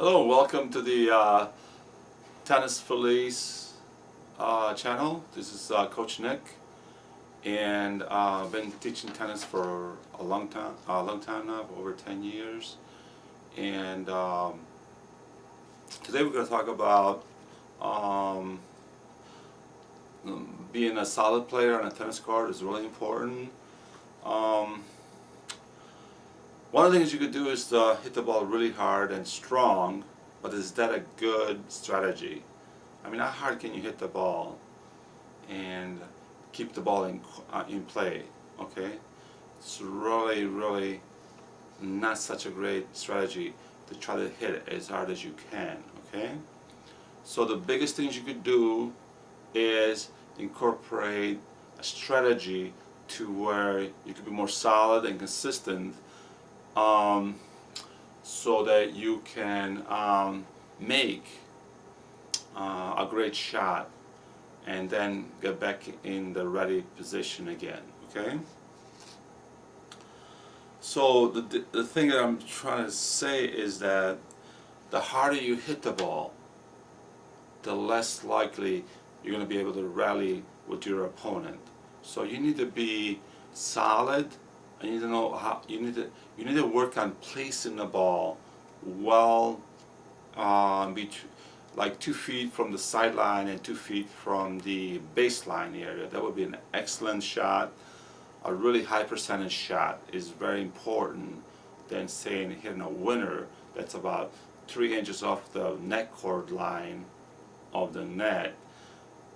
Hello, welcome to the Tennis Feliz channel. This is Coach Nick, and I've been teaching tennis for a long time now, for over 10 years. And today we're going to talk about um, being a solid player on a tennis court is really important. Um, One of the things you could do is to hit the ball really hard and strong, but is that a good strategy? I mean, how hard can you hit the ball and keep the ball in play? Okay, it's really not such a great strategy to try to hit it as hard as you can. Okay, so the biggest things you could do is incorporate a strategy to where you could be more solid and consistent, um, so that you can make a great shot and then get back in the ready position again. Okay, so the thing that I'm trying to say is that the harder you hit the ball, the less likely you're going to be able to rally with your opponent. So you need to be solid, and you need to know how you need to work on placing the ball well, like 2 feet from the sideline and 2 feet from the baseline area. That would be an excellent shot. A really high percentage shot is very important than saying hitting a winner that's about 3 inches off the net cord line of the net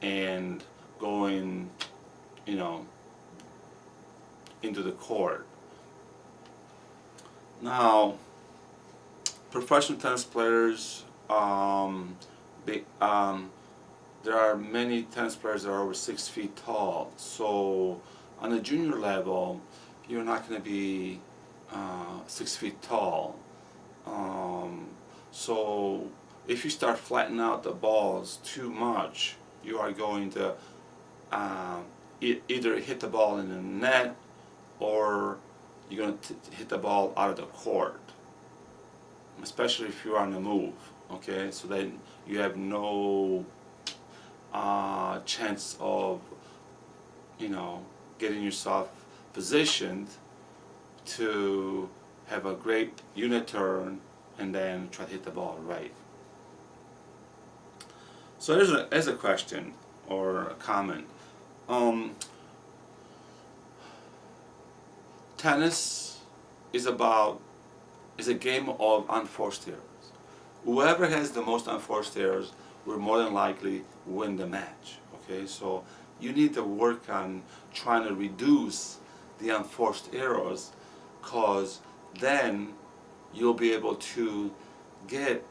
and going, you know, into the court. Now, professional tennis players, there are many tennis players that are over 6 feet tall. So on the junior level, you're not going to be 6 feet tall. So if you start flattening out the balls too much, you are going to either hit the ball in the net, or you're going to hit the ball out of the court, especially if you're on the move. Okay, so then you have no chance of, getting yourself positioned to have a great unit turn and then try to hit the ball right. So there's a question or a comment. Tennis is a game of unforced errors. Whoever has the most unforced errors will more than likely win the match. Okay, so you need to work on trying to reduce the unforced errors, cause then you'll be able to get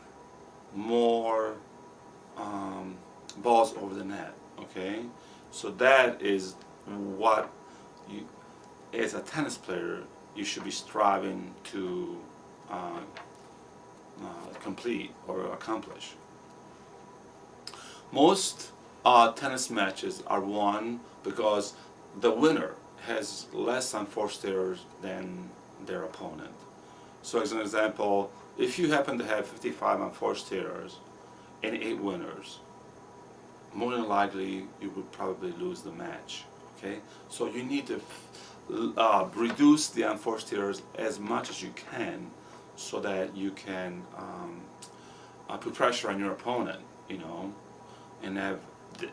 more balls over the net. Okay, so that is what you, as a tennis player, you should be striving to complete or accomplish. Most tennis matches are won because the winner has less unforced errors than their opponent. So as an example, if you happen to have 55 unforced errors and 8 winners, more than likely you would probably lose the match. Okay, so you need to reduce the unforced errors as much as you can, so that you can put pressure on your opponent, and have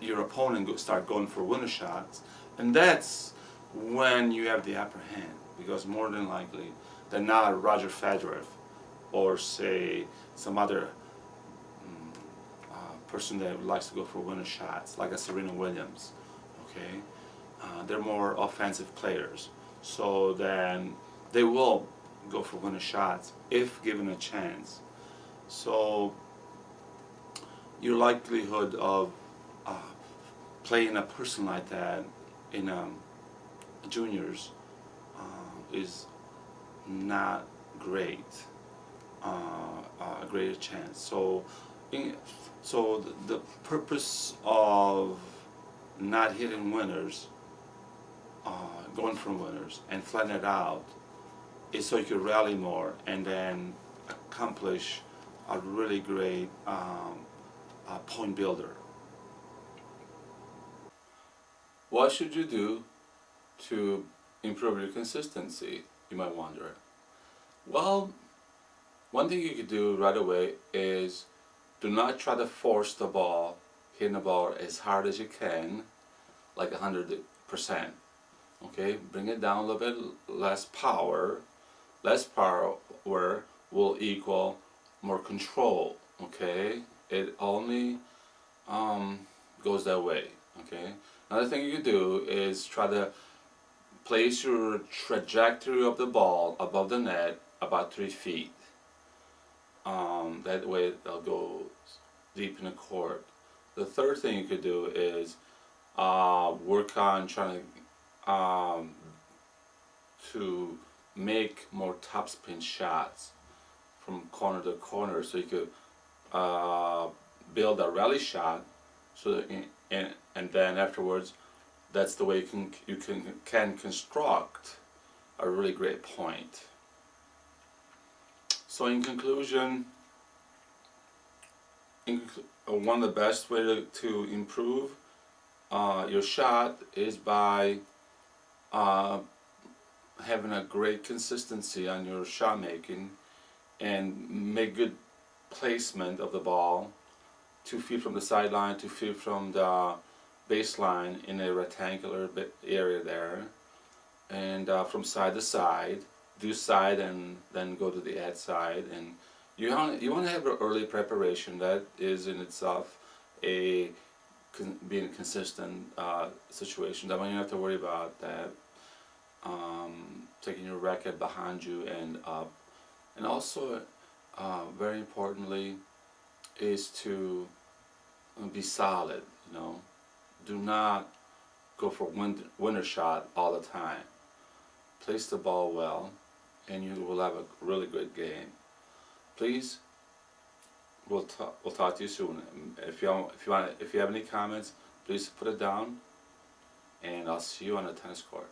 your opponent start going for winner shots, and that's when you have the upper hand, because more than likely they're not Roger Federer or say some other person that likes to go for winner shots, like a Serena Williams. Okay, they're more offensive players, so then they will go for winner shots if given a chance. So your likelihood of playing a person like that in juniors is not great, a greater chance. So the purpose of not hitting winners, going for winners and flatten it out, is so you can rally more and then accomplish a really great point builder. What should you do to improve your consistency, you might wonder? Well, one thing you could do right away is do not try to force the ball, hitting the ball as hard as you can, like 100%. Okay, bring it down a little bit less power. Less power will equal more control. Okay, it only goes that way. Okay, another thing you can do is try to place your trajectory of the ball above the net about 3 feet. That way it'll go deep in the court. The third thing you could do is work on trying to make more topspin shots from corner to corner, so you could build a rally shot. So that and then afterwards, that's the way you can construct a really great point. So in conclusion, one of the best way to improve your shot is by having a great consistency on your shot making and make good placement of the ball 2 feet from the sideline, 2 feet from the baseline in a rectangular area there, and from side to side, do side and then go to the ad side. And you want to have an early preparation. That is in itself being a consistent situation. That way you don't have to worry about that. Taking your racket behind you and up, and also very importantly is to be solid. Do not go for winner shot all the time. Place the ball well, and you will have a really good game. Please, we'll talk to you soon. If you have any comments, please put it down, and I'll see you on the tennis court.